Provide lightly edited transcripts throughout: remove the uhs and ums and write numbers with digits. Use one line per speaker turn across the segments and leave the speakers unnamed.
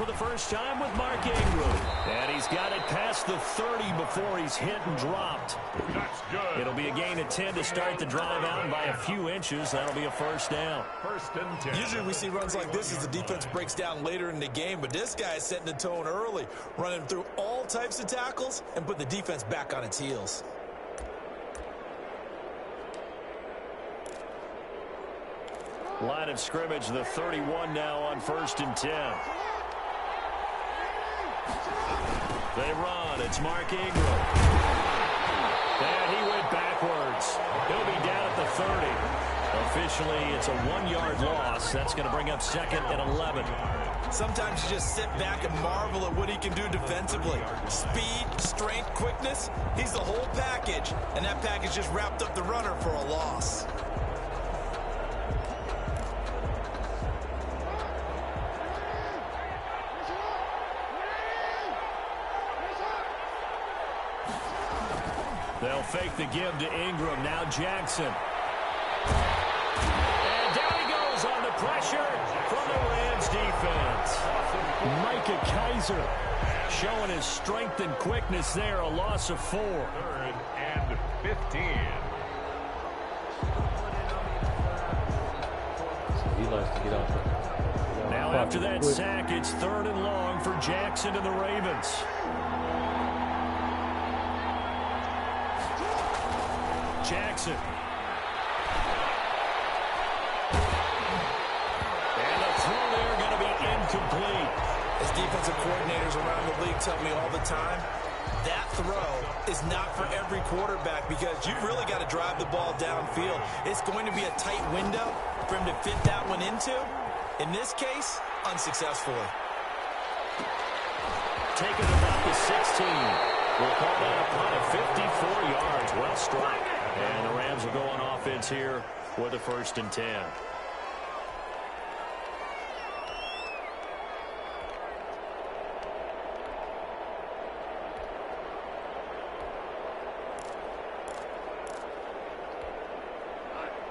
for the first time with Mark Ingram. And he's got it past the 30 before he's hit and dropped.
That's good.
It'll be a gain of 10 to start the drive out, and by a few inches, that'll be a first down.
First and 10.
Usually we see runs like this as the defense breaks down later in the game, but this guy is setting the tone early, running through all types of tackles and put the defense back on its heels.
Line of scrimmage, the 31 now on first and 10. They run. It's Mark Ingram. And he went backwards. He'll be down at the 30. Officially, it's a 1-yard loss. That's going to bring up second and 11.
Sometimes you just sit back and marvel at what he can do defensively. Speed, strength, quickness. He's the whole package. And that package just wrapped up the runner for a loss.
They'll fake the give to Ingram. Now Jackson. And down he goes on the pressure from the Rams defense. Micah Kiser showing his strength and quickness there. A loss of 4.
Third and 15.
He likes to get out there.
Now after that sack, it's 3rd and long for Jackson and the Ravens. Jackson. And the throw there going to be incomplete.
As defensive coordinators around the league tell me all the time, that throw is not for every quarterback because you've really got to drive the ball downfield. It's going to be a tight window for him to fit that one into. In this case, unsuccessfully.
Taking it about the 16. We'll call that a punt of 54 yards. Well struck. And the Rams will go on offense here with a 1st and 10.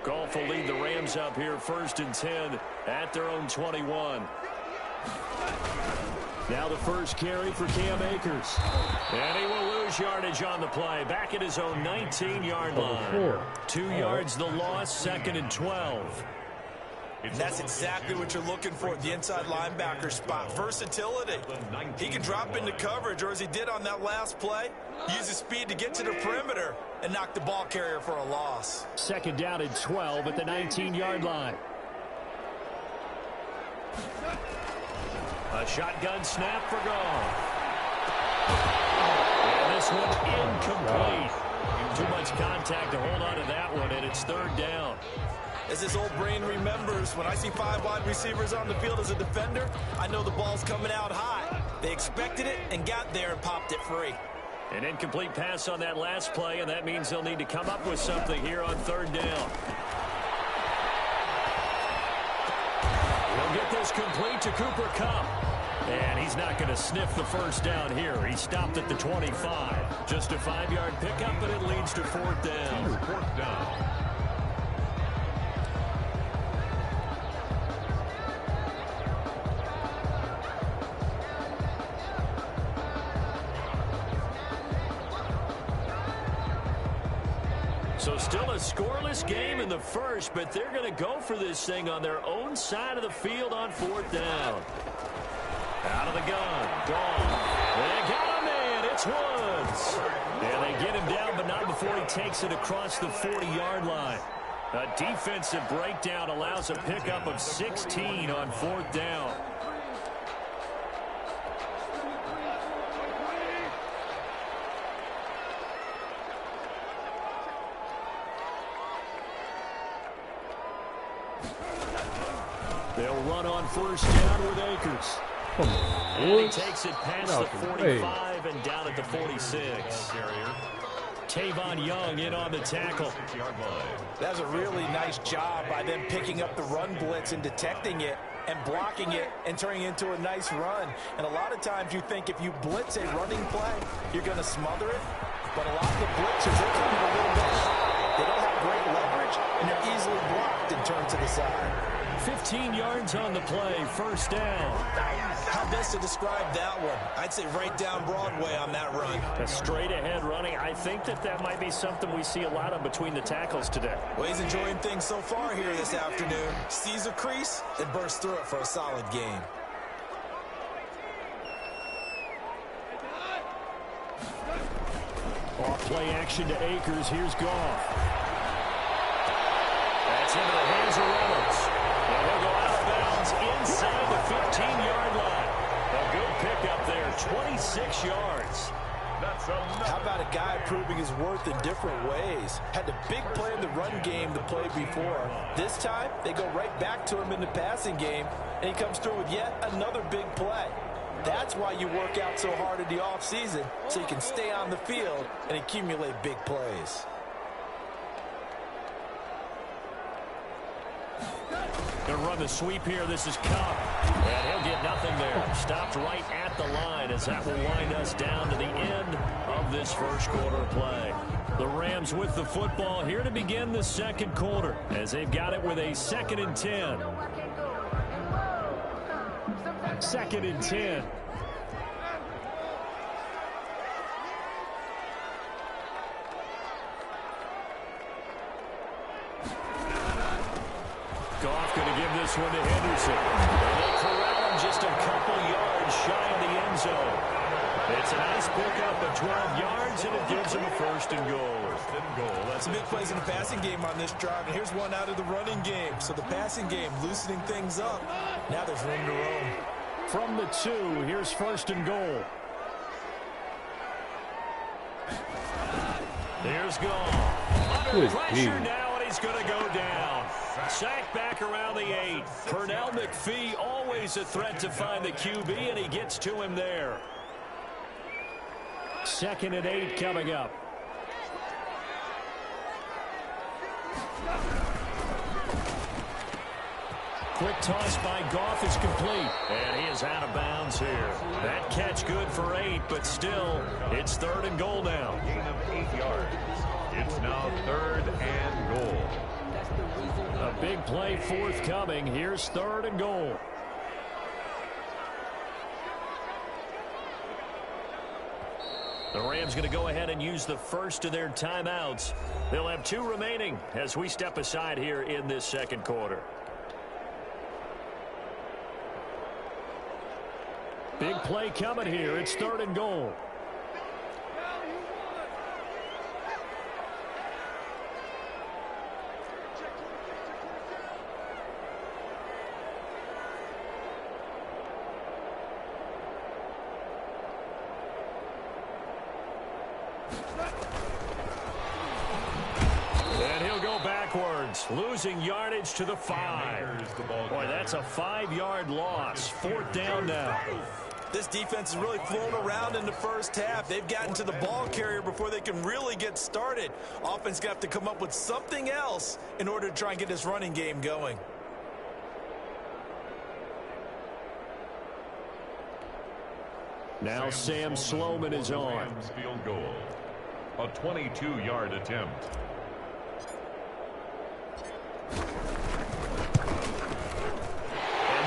Goff will lead the Rams up here 1st and 10 at their own 21. Now the first carry for Cam Akers. And he will lose yardage on the play. Back at his own 19-yard line. 2 yards the loss, 2nd and 12.
And that's exactly what you're looking for at the inside linebacker spot. Versatility. He can drop into coverage, or as he did on that last play, use his speed to get to the perimeter and knock the ball carrier for a loss.
2nd down and 12 at the 19-yard line. A shotgun snap for Goff. And this one incomplete. Too much contact to hold on to that one, and it's 3rd down.
As his old brain remembers, when I see 5 wide receivers on the field as a defender, I know the ball's coming out high. They expected it and got there and popped it free.
An incomplete pass on that last play, and that means they'll need to come up with something here on 3rd down. We'll get this complete to Cooper Kupp. And he's not going to sniff the 1st down here. He stopped at the 25. Just a 5-yard pickup, but it leads to 4th down.
4th down.
So still a scoreless game in the first, but they're going to go for this thing on their own side of the field on 4th down. Out of the gun. Gone. They got him in. It's Woods. And they get him down, but not before he takes it across the 40-yard line. A defensive breakdown allows a pickup of 16 on 4th down. They'll run on 1st down with Akers. And he takes it past the 45 and down at the 46. Tavon Young in on the tackle.
That's a really nice job by them picking up the run blitz and detecting it and blocking it and turning it into a nice run. And a lot of times you think if you blitz a running play, you're going to smother it. But a lot of the blitzers, they can be a little bit high. They don't have great leverage, and they're easily blocked and turned to the side.
15 yards on the play, first down.
How best to describe that one? I'd say right down Broadway on that run.
A straight-ahead running. I think that might be something we see a lot of between the tackles today.
Well, he's enjoying things so far here this afternoon. Sees a crease and bursts through it for a solid game.
Off play action to Akers. Here's Goff. That's into the hands of Reynolds. And he'll go out of bounds inside the 15-yard line. A good pickup there, 26 yards.
How about a guy proving his worth in different ways? Had the big play in the run game to play before. This time, they go right back to him in the passing game, and he comes through with yet another big play. That's why you work out so hard in the offseason, so you can stay on the field and accumulate big plays.
Going to run the sweep here. This is Cobb. And he'll get nothing there. Stopped right at the line as that will wind us down to the end of this first quarter play. The Rams with the football here to begin the second quarter as they've got it with a 2nd and 10. 2nd and 10. Goff going to give this one to Henderson. And they corral him just a couple yards shy of the end zone. It's a nice pickup of 12 yards, and it gives him a 1st and goal.
Some big plays in the passing game on this drive, and here's one out of the running game. So the passing game loosening things up. Now there's room to roam.
From the 2, here's 1st and goal. Here's Goff. Under pressure now, and he's going to go down. Sacked back around the 8. Pernell McPhee, always a threat to find the QB, and he gets to him there. 2nd and 8 coming up. Quick toss by Goff is complete. And he is out of bounds here. That catch good for 8, but still, it's 3rd and goal now.
Gain of 8 yards. It's now 3rd and goal.
A big play forthcoming. Here's 3rd and goal. The Rams going to go ahead and use the first of their timeouts. They'll have 2 remaining as we step aside here in this second quarter. Big play coming here. It's 3rd and goal. And he'll go backwards, losing yardage to the 5. Boy, that's a 5-yard loss. 4th down now.
This defense has really flown around in the first half. They've gotten to the ball carrier before they can really get started. Offense got to come up with something else in order to try and get this running game going.
Now Sam Sloman is on.
Rams field goal. A 22-yard attempt.
And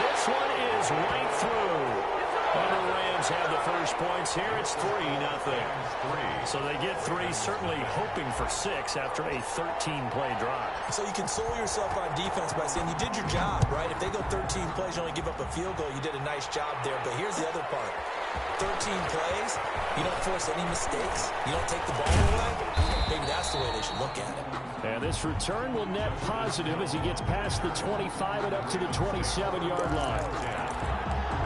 this one is right through. And the Rams have the first points here. It's 3-0. So they get 3, certainly hoping for 6 after a 13-play drive.
So you console yourself on defense by saying you did your job, right? If they go 13 plays, you only give up a field goal, you did a nice job there. But here's the other part. 13 plays, you don't force any mistakes, you don't take the ball away. Maybe that's the way they should look at it.
And this return will net positive as he gets past the 25 and up to the 27-yard line.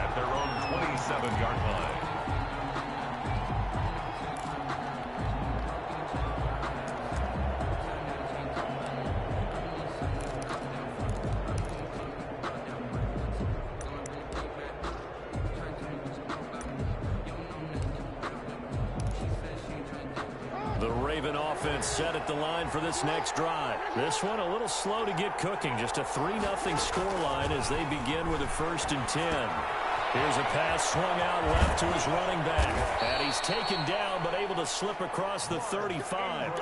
At their own 27-yard line.
The Raven offense set at the line for this next drive. This one a little slow to get cooking. Just a 3-0 scoreline as they begin with a 1st and 10. Here's a pass swung out left to his running back. And he's taken down but able to slip across the 35.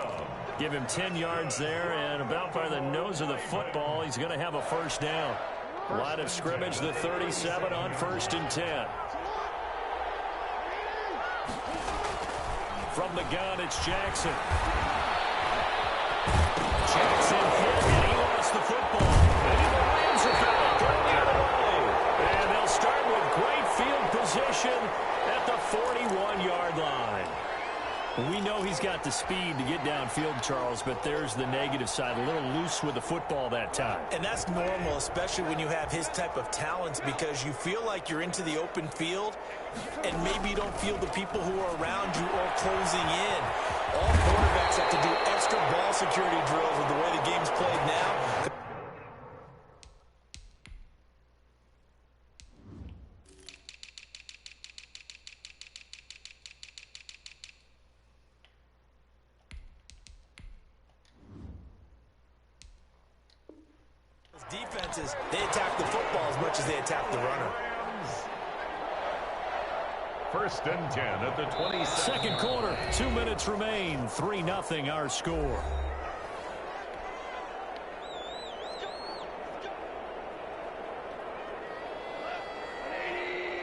Give him 10 yards there, and about by the nose of the football, he's going to have a 1st down. Line of scrimmage, the 37 on 1st and 10. From the gun, it's Jackson. Jackson hit, and he lost the football. And the Rams are back going the other way. And they'll start with great field position at the 41-yard line. We know he's got the speed to get downfield, Charles, but there's the negative side. A little loose with the football that time.
And that's normal, especially when you have his type of talents, because you feel like you're into the open field, and maybe you don't feel the people who are around you or closing in. All quarterbacks have to do extra ball security drills with the way the game's played now. Defenses, they attack the football as much as they attack the runner.
1st and 10 at the 20.
Second quarter, 2 minutes remain. 3-0 our score.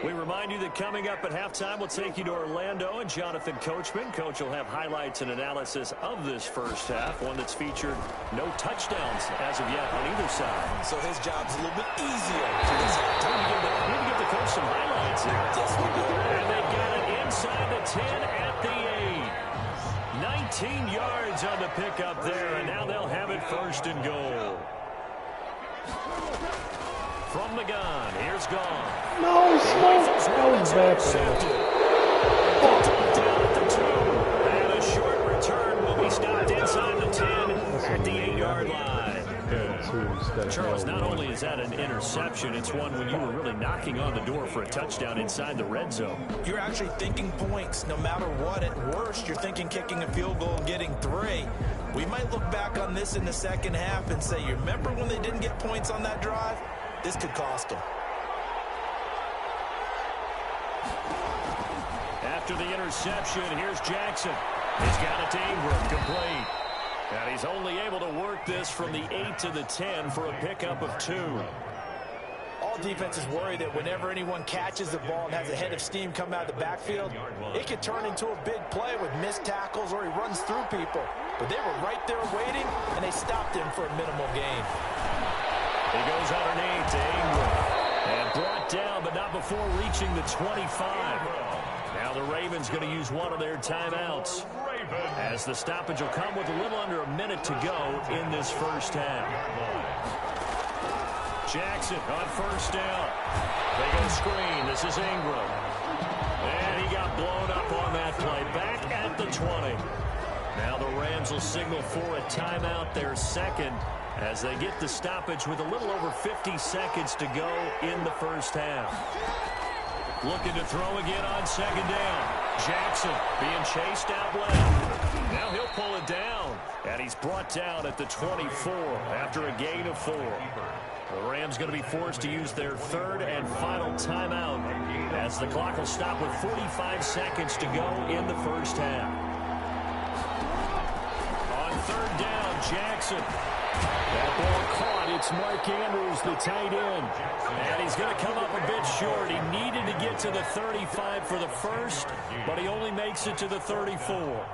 We remind you that coming up at halftime, we'll take you to Orlando and Jonathan Coachman. Coach will have highlights and analysis of this first half, one that's featured no touchdowns as of yet on either side.
So his job's a little bit easier for this halftime.
We need to give the coach some highlights here.
Yes, we do.
And they've got it inside the 10 at the 8. 19 yards on the pickup there, and now they'll have it 1st and goal. From the gun, here's Gone.
No, that was bad pass.
Down at the 2. And a short return will be stopped inside the 10 at the 8-yard line. Charles, not only is that an interception, it's one when you were really knocking on the door for a touchdown inside the red zone.
You're actually thinking points no matter what. At worst, you're thinking kicking a field goal and getting 3. We might look back on this in the second half and say, you remember when they didn't get points on that drive? This could cost them.
After the interception, here's Jackson. He's got it to Ingram, complete. And he's only able to work this from the 8 to the 10 for a pickup of 2.
All defenses worry that whenever anyone catches the ball and has a head of steam come out of the backfield, it could turn into a big play with missed tackles or he runs through people. But they were right there waiting, and they stopped him for a minimal gain.
He goes underneath to Ingram. And brought down, but not before reaching the 25. Now the Ravens going to use one of their timeouts, as the stoppage will come with a little under a minute to go in this first half. Jackson on 1st down. They go screen. This is Ingram. And he got blown up on that play. Back at the 20. Now the Rams will signal for a timeout, their second, as they get the stoppage with a little over 50 seconds to go in the first half. Looking to throw again on 2nd down. Jackson being chased out left. Now he'll pull it down. And he's brought down at the 24 after a gain of 4. The Rams going to be forced to use their 3rd and final timeout, as the clock will stop with 45 seconds to go in the first half. On 3rd down, Jackson. That ball caught. It's Mark Andrews, the tight end. And he's going to come up a bit short. He needed to get to the 35 for the first, but he only makes it to the 34.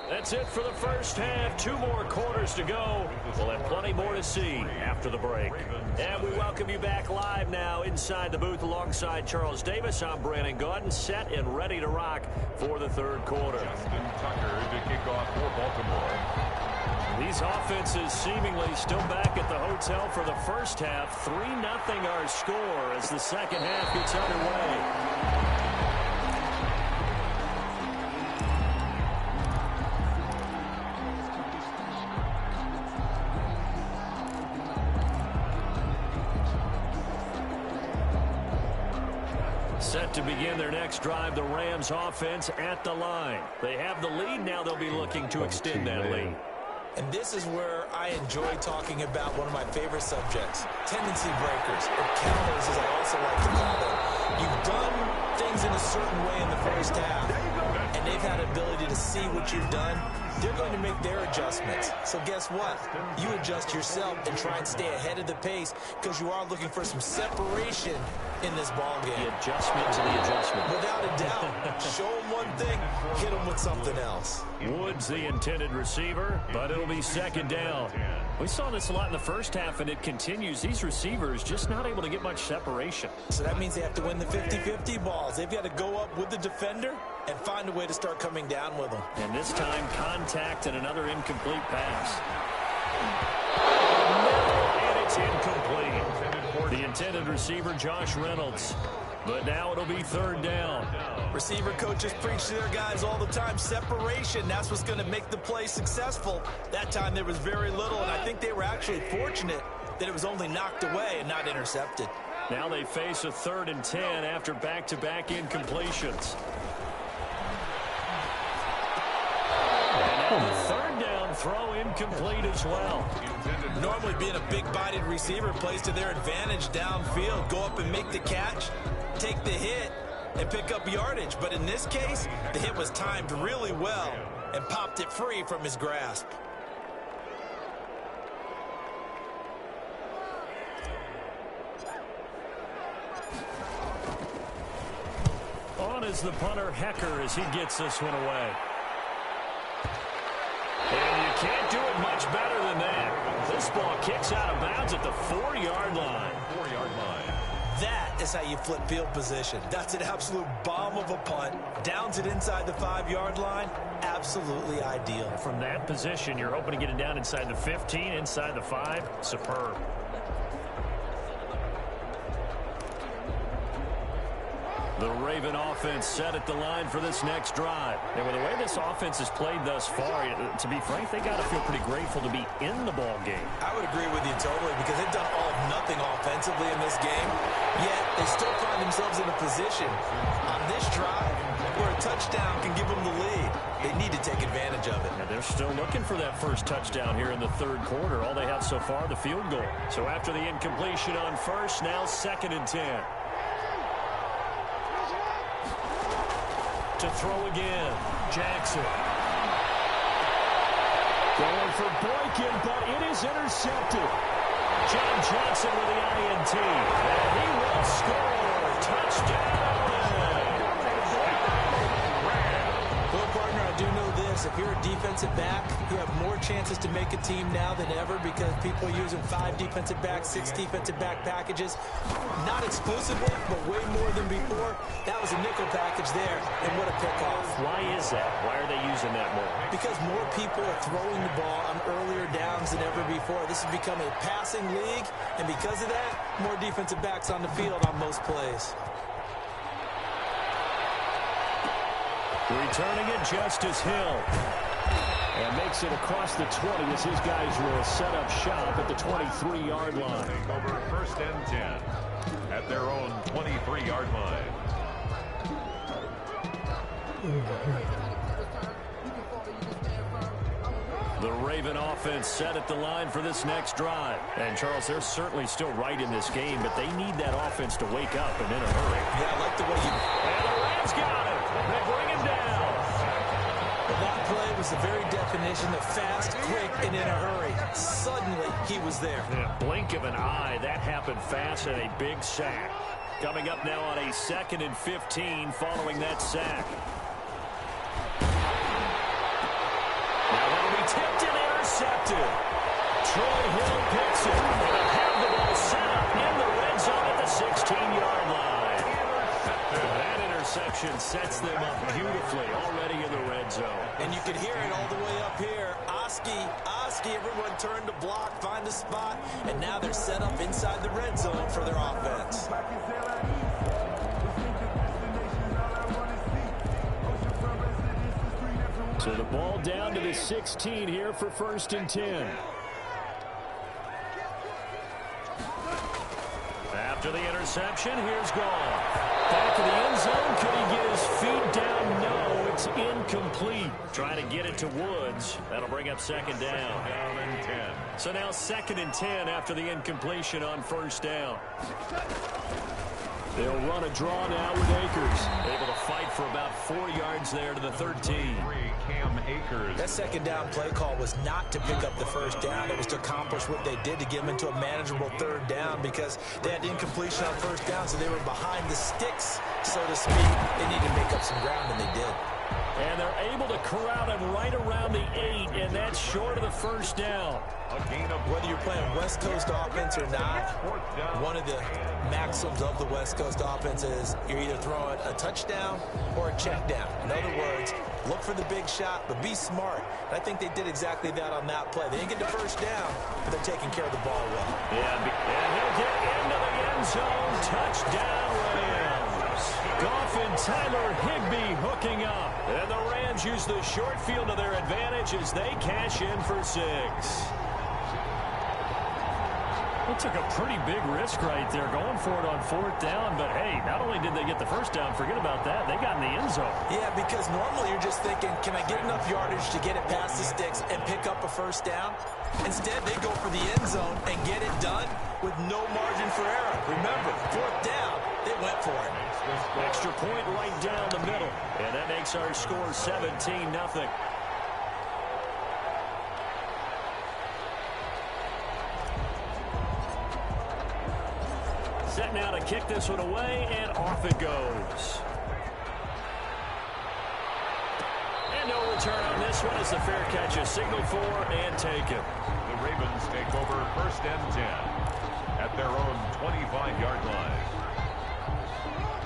That's it for the first half. 2 more quarters to go. We'll have plenty more to see after the break. And we welcome you back live now inside the booth alongside Charles Davis. I'm Brandon Gaudin, set and ready to rock for the 3rd quarter.
Justin Tucker to kick off for Baltimore.
These offenses seemingly still back at the hotel for the first half. 3-0 our score as the second half gets underway. Set to begin their next drive, the Rams offense at the line. They have the lead. Now they'll be looking to extend that lead.
And this is where I enjoy talking about one of my favorite subjects, tendency breakers, or counters as I also like to call them. You've done things in a certain way in the first half, and they've had the ability to see what you've done. They're going to make their adjustments. So guess what? You adjust yourself and try and stay ahead of the pace because you are looking for some separation in this ball game.
The adjustment to the adjustment.
Without a doubt. Show them one thing, hit them with something else.
Woods the intended receiver, but it'll be second down. We saw this a lot in the first half, and it continues. These receivers just not able to get much separation.
So that means they have to win the 50-50 balls. They've got to go up with the defender and find a way to start coming down with them.
And this time, contact and another incomplete pass. And it's incomplete. The intended receiver, Josh Reynolds. But now it'll be third down.
Receiver coaches preach to their guys all the time. Separation, that's what's going to make the play successful. That time there was very little, and I think they were actually fortunate that it was only knocked away and not intercepted.
Now they face a 3rd and 10 after back-to-back incompletions. And now the third down throw incomplete as well.
Normally being a big-bodied receiver plays to their advantage downfield. Go up and make the catch, take the hit, and pick up yardage. But in this case, the hit was timed really well and popped it free from his grasp.
On is the punter, Hecker, as he gets this one away. And you can't do it much better than that. This ball kicks out of bounds at the 4-yard line.
4-yard line.
That is how you flip field position. That's an absolute bomb of a punt. Downs it inside the 5-yard line. Absolutely ideal.
From that position, you're hoping to get it down inside the 15, inside the 5. Superb. The Raven offense set at the line for this next drive. And with the way this offense has played thus far, to be frank, they got to feel pretty grateful to be in the ball game.
I would agree with you totally because they've done all of nothing offensively in this game, yet they still find themselves in a position on this drive where a touchdown can give them the lead. They need to take advantage of it.
And they're still looking for that first touchdown here in the 3rd quarter. All they have so far, the field goal. So after the incompletion on first, now 2nd and 10. To throw again, Jackson. Going for Boykin, but it is intercepted. John Johnson with the INT. And he will score. Touchdown.
Well, partner, I do know this. If you're a defensive back, you have more chances to make a team now than ever because people are using 5 defensive backs, 6 defensive back packages. Not exclusively, but way more than before. That was a nickel package there, and what a pickoff.
Why is that? Why are they using that more?
Because more people are throwing the ball on earlier downs than ever before. This has become a passing league, and because of that, more defensive backs on the field on most plays.
Returning it, Justice Hill. And makes it across the 20 as his guys will set up shop at the 23-yard line.
Over 1st and 10 at their own 23-yard line.
The Raven offense set at the line for this next drive. And, Charles, they're certainly still right in this game, but they need that offense to wake up and in a hurry.
Yeah, I like the way you...
And the Rams got him. They bring him down.
That play was the very definition of fast, quick, and in a hurry. Suddenly, he was there.
In a blink of an eye, that happened fast and a big sack. Coming up now on a 2nd and 15 following that sack. Now that'll be tipped and intercepted. Troy Hill picks it. They'll have the ball set up in the red zone at the 16-yard line. That interception sets them up beautifully already in the red zone.
And you can hear it all the way up here. Oski, everyone turned to block, find a spot, and now they're set up inside the red zone for their offense.
So the ball down to the 16 here for 1st and 10. After the interception, here's Goff. Back of the end zone. Could he get his feet down? No, it's incomplete. Trying to get it to Woods. That'll bring up second down.
Down and 10.
So now 2nd and 10 after the incompletion on first down. They'll run a draw now with Akers. Able to fight for about 4 yards there to the 13.
Cam Akers.
That second down play call was not to pick up the first down. It was to accomplish what they did to get them into a manageable third down because they had incompletion on first down, so they were behind the sticks, so to speak. They needed to make up some ground, and they did.
And they're able to corral him right around the 8, and that's short of the first down.
Whether you're playing West Coast offense or not, one of the maxims of the West Coast offense is you're either throwing a touchdown or a check down. In other words, look for the big shot, but be smart. And I think they did exactly that on that play. They didn't get the first down, but they're taking care of the ball well.
Yeah, and he'll get into the end zone. Touchdown, Rams. Goff and Tyler Higbee hooking up. And the Rams use the short field to their advantage as they cash in for 6. They took a pretty big risk right there going for it on 4th down. But, hey, not only did they get the first down, forget about that, they got in the end zone.
Yeah, because normally you're just thinking, can I get enough yardage to get it past the sticks and pick up a first down? Instead, they go for the end zone and get it done with no margin for error. Remember, 4th down, they went for it.
Extra point right down the middle. And that makes our score 17-0. Set now to kick this one away, and off it goes. And no return on this one as the fair catch is signaled for and taken.
The Ravens take over 1st and 10 at their own 25-yard line.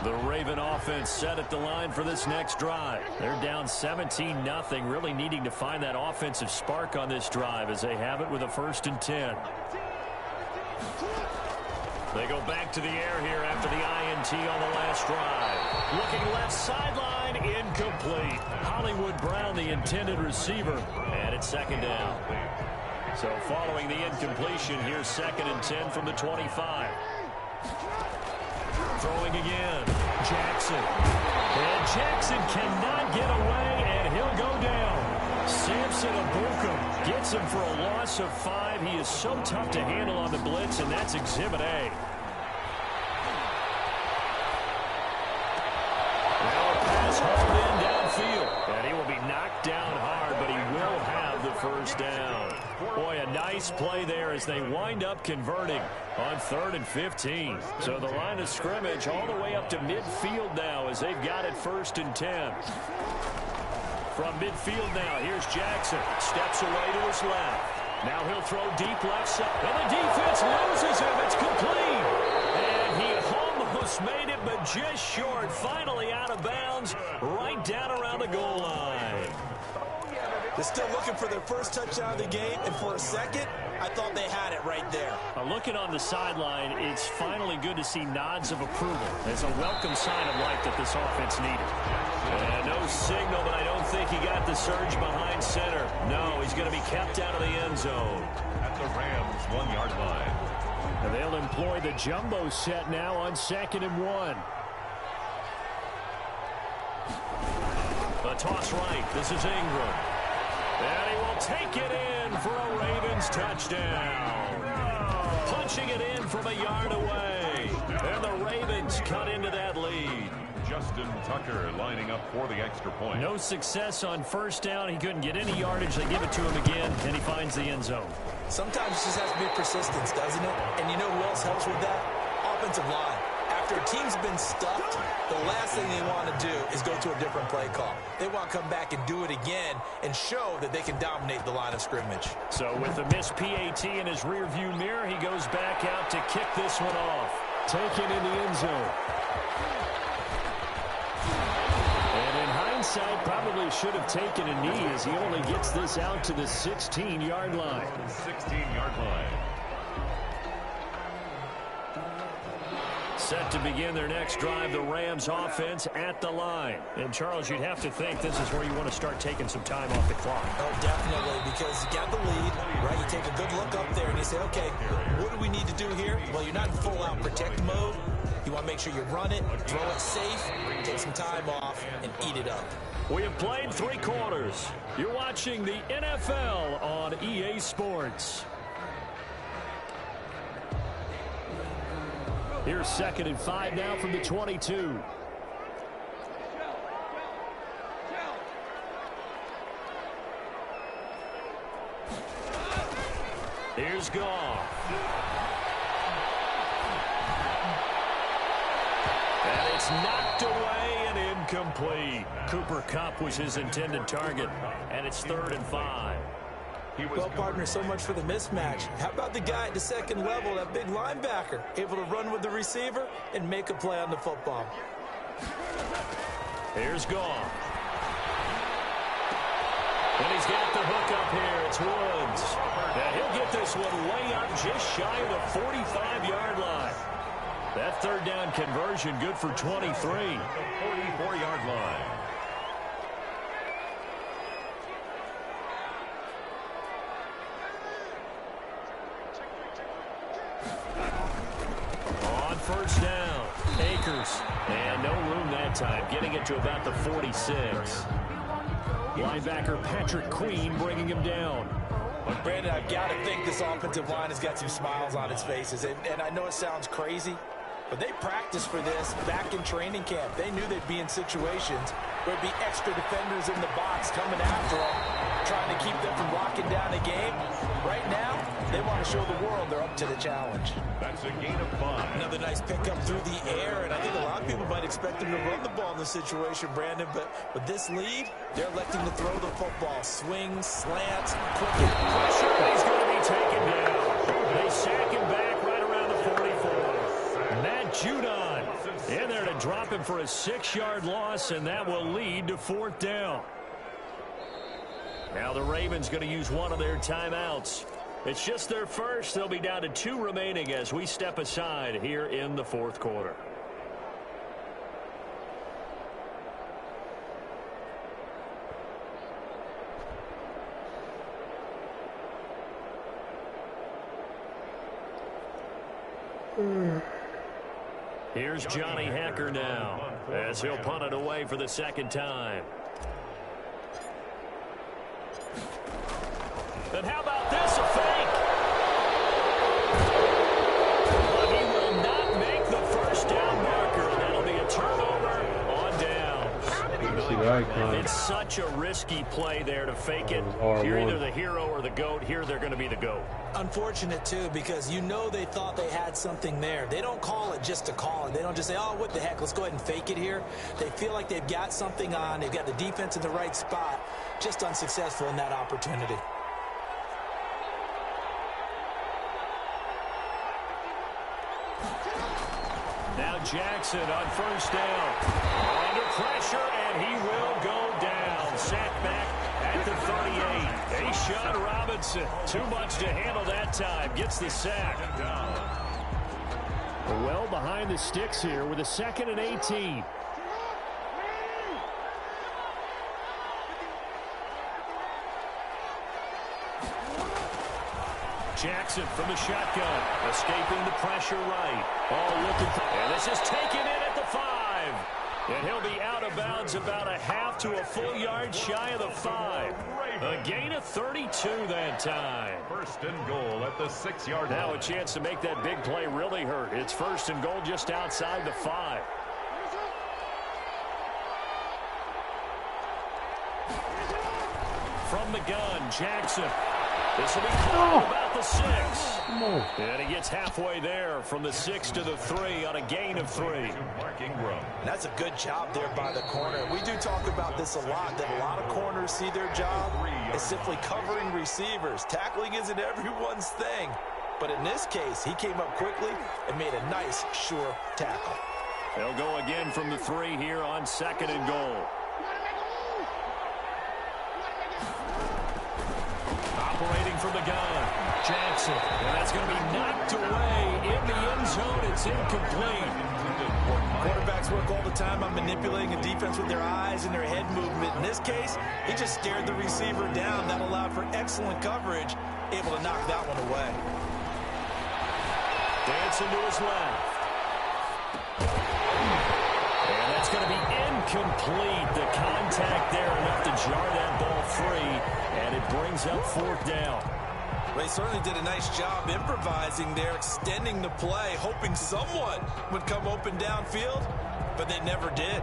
The Raven offense set at the line for this next drive. They're down 17-0, really needing to find that offensive spark on this drive as they have it with a 1st and 10. They go back to the air here after the INT on the last drive. Looking left sideline, incomplete. Hollywood Brown, the intended receiver, and it's 2nd down. So following the incompletion, here's 2nd and 10 from the 25. Throwing again, Jackson. And Jackson cannot get away, and he'll go down. Samson Abukum gets him for a loss of 5. He is so tough to handle on the blitz, and that's Exhibit A. Now a pass hauled in downfield. And he will be knocked down hard, but he will have the first down. Boy, a nice play there as they wind up converting on 3rd and 15. So the line of scrimmage all the way up to midfield now as they've got it 1st and 10. From midfield now, here's Jackson. Steps away to his left. Now he'll throw deep left side. And the defense loses him. It's complete. And he almost made it, but just short. Finally out of bounds, right down around the goal line.
They're still looking for their first touchdown of the game, and for a second, I thought they had it right there.
Looking on the sideline, it's finally good to see nods of approval. It's a welcome sign of life that this offense needed. And no signal, but I don't think he got the surge behind center. No, he's going to be kept out of the end zone.
At the Rams' 1-yard line.
And they'll employ the jumbo set now on 2nd and 1. A toss right. This is Ingram. And he will take it in for a Ravens touchdown. Punching it in from a yard away. And the Ravens cut into that lead.
Justin Tucker lining up for the extra point.
No success on 1st down. He couldn't get any yardage. They give it to him again, and he finds the end zone.
Sometimes it just has to be persistence, doesn't it? And you know who else helps with that? Offensive line. After a team's been stuffed, the last thing they want to do is go to a different play call. They want to come back and do it again and show that they can dominate the line of scrimmage.
So with the missed PAT in his rearview mirror, he goes back out to kick this one off. Taken in the end zone. And in hindsight, probably should have taken a knee as he only gets this out to the 16-yard line.
16-yard line.
Set to begin their next drive, the Rams offense at the line. And, Charles, you'd have to think this is where you want to start taking some time off the clock.
Oh, definitely, because you got the lead, right? You take a good look up there and you say, okay, what do we need to do here? Well, you're not in full-out protect mode, You want to make sure you run it, throw it safe, take some time off, and eat it up.
We have played 3 quarters. You're watching the NFL on EA Sports. Here's 2nd and 5 now from the 22. Here's Goff. And it's knocked away and incomplete. Cooper Kupp was his intended target, and it's 3rd and 5.
Well, partner, so much for the mismatch. How about the guy at the second level, that big linebacker, able to run with the receiver and make a play on the football?
Here's Goff. And he's got the hook up here. It's Woods. And he'll get this one way up just shy of the 45-yard line. That 3rd down conversion good for 23.
The 44-yard line.
On 1st down, Akers. And no room that time, getting it to about the 46. Linebacker Patrick Queen bringing him down.
Brandon, I've got to think this offensive line has got some smiles on its faces. And I know it sounds crazy, but they practiced for this back in training camp. They knew they'd be in situations where there'd be extra defenders in the box coming after them, trying to keep them from locking down a game. Right now, they want to show the world they're up to the challenge.
That's a gain of 5.
Another nice pickup through the air, and I think a lot of people might expect them to run the ball in this situation, Brandon, but with this lead, they're electing to throw the football. Swings, slants, quick
Pressure, and he's going to be taken down. They sack him back right around the 44. Matt Judon in there to drop him for a 6-yard loss, and that will lead to 4th down. Now the Ravens going to use one of their timeouts. It's just their first. They'll be down to 2 remaining as we step aside here in the 4th quarter. Here's Johnny Hacker now as he'll punt it away for the 2nd time. And how about this, a fake? But he will not make the 1st down marker. That'll be a turnover on downs. It's such a risky play there to fake it. You're either the hero or the GOAT. Here they're going to be the GOAT.
Unfortunate, too, because you know they thought they had something there. They don't call it just to call it. They don't just say, oh, what the heck, let's go ahead and fake it here. They feel like they've got something on. They've got the defense in the right spot. Just unsuccessful in that opportunity.
Now Jackson on 1st down. Under pressure, and he will go down. Sacked back at the 38. A'Shawn Robinson, too much to handle that time. Gets the sack. Well behind the sticks here with a 2nd and 18. Jackson from the shotgun, escaping the pressure right. Oh, looking for, and this is taken in at the 5. And he'll be out of bounds about a half to a full yard shy of the 5. A gain of 32 that time.
1st and goal at the 6-yard line.
Now a chance to make that big play really hurt. It's 1st and goal just outside the 5. From the gun, Jackson. This will be caught about the 6. And he gets halfway there from the 6 to the 3 on a gain of 3.
And that's a good job there by the corner. We do talk about this a lot, that a lot of corners see their job as simply covering receivers. Tackling isn't everyone's thing. But in this case, he came up quickly and made a nice, sure tackle.
They'll go again from the 3 here on 2nd and goal. Operating from the gun, Jackson. And that's going to be knocked away in the end zone. It's incomplete.
Quarterbacks work all the time on manipulating a defense with their eyes and their head movement. In this case, he just stared the receiver down. That allowed for excellent coverage, able to knock that one away.
Dancing to his left. It's going to be incomplete. The contact there enough to jar that ball free, and it brings up fourth down.
They certainly did a nice job improvising there, extending the play, hoping someone would come open downfield, but they never did.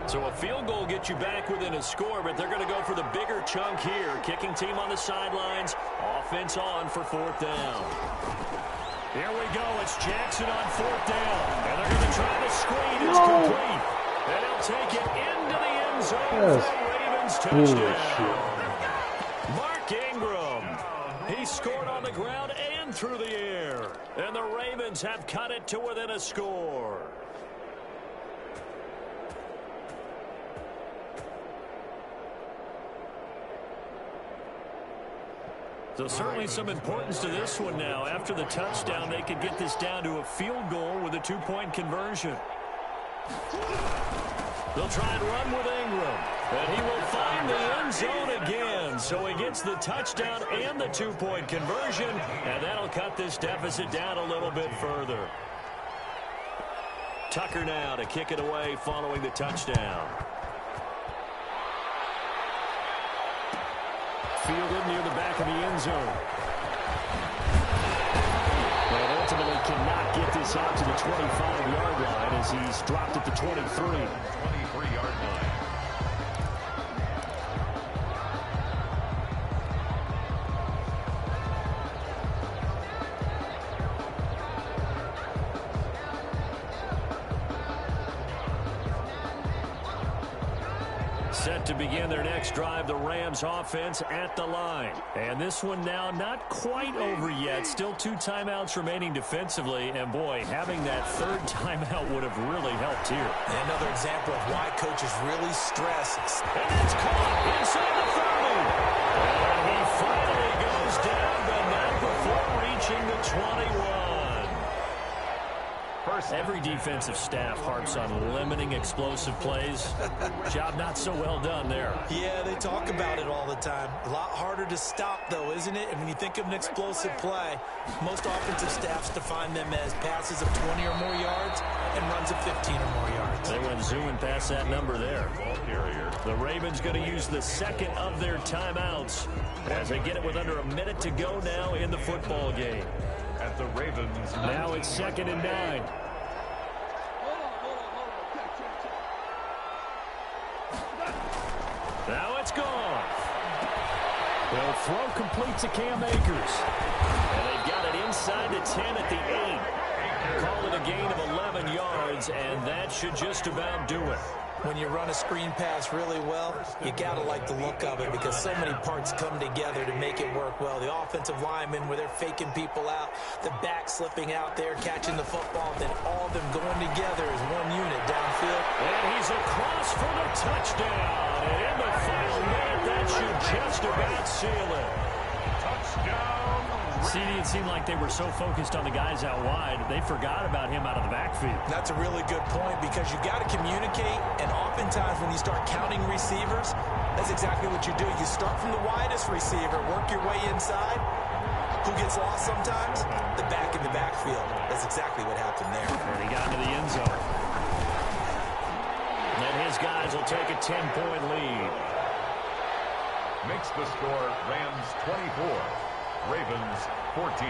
So a field goal gets you back within a score, but they're going to go for the bigger chunk here. Kicking team on the sidelines, offense on for fourth down. Here we go. It's Jackson on fourth down. And they're going to try the screen. It's complete. And he'll take it into the end zone for the Ravens touchdown. Mark Ingram. He scored on the ground and through the air. And the Ravens have cut it to within a score. So certainly some importance to this one now. After the touchdown, they could get this down to a field goal with a two-point conversion. They'll try and run with Ingram. And he will find the end zone again. So he gets the touchdown and the two-point conversion. And that'll cut this deficit down a little bit further. Tucker now to kick it away following the touchdown. Fielded near the back of the end zone. But ultimately cannot get this out to the 25-yard line as he's dropped at the 23.
23-yard line.
Set to begin their next drive, the Rams offense at the line. And this one now not quite over yet. Still 2 timeouts remaining defensively. And boy, having that third timeout would have really helped here.
And another example of why coaches really stress.
And it's caught inside the 30. And he finally goes down, but not before reaching the 21. Every defensive staff harps on limiting explosive plays. Job not so well done there.
Yeah, they talk about it all the time. A lot harder to stop, though, isn't it? And when you think of an explosive play, most offensive staffs define them as passes of 20 or more yards and runs of 15 or more yards.
They went zooming past that number there. The Ravens going to use the second of their timeouts as they get it with under a minute to go now in the football game.
At the Ravens.
Now it's 2nd and 9. Now it's gone. They'll throw complete to Cam Akers. And they've got it inside the 10 at the 8. Call it a gain of 11 yards, and that should just about do it.
When you run a screen pass really well, you got to like the look of it because so many parts come together to make it work well. The offensive linemen, where they're faking people out, the back slipping out there, catching the football, then all of them going together as one unit downfield.
And he's across for the touchdown. And in the final minute, that should just about seal it.
Touchdown.
It seemed like they were so focused on the guys out wide, they forgot about him out of the backfield.
That's a really good point because you got to communicate, and oftentimes when you start counting receivers, that's exactly what you do. You start from the widest receiver, work your way inside. Who gets lost sometimes? The back in the backfield. That's exactly what happened there.
And he got into the end zone. And his guys will take a 10-point lead.
Makes the score Rams 24. Ravens 14.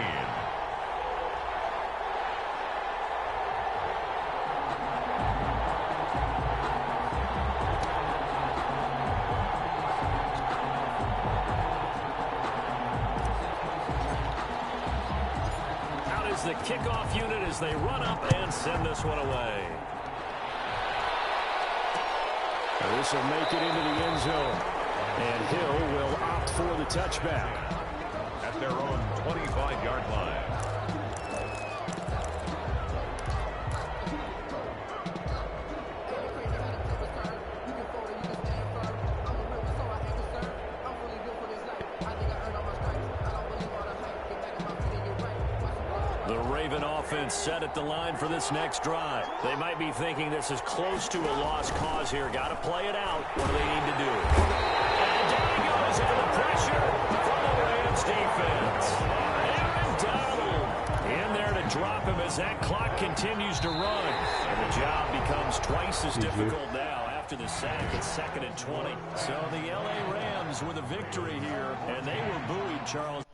Out is the kickoff unit as they run up and send this one away. This will make it into the end zone. And Hill will opt for the touchback.
At their own 25-yard line.
The Raven offense set at the line for this next drive. They might be thinking this is close to a lost cause here. Got to play it out. What do they need to do? And down he goes under the pressure from the Browns defense. Aaron Donald in there to drop him as that clock continues to run. And the job becomes twice as difficult now after the sack. It's 2nd and 20. So the L.A. Rams with a victory here, and they were buoyed, Charles.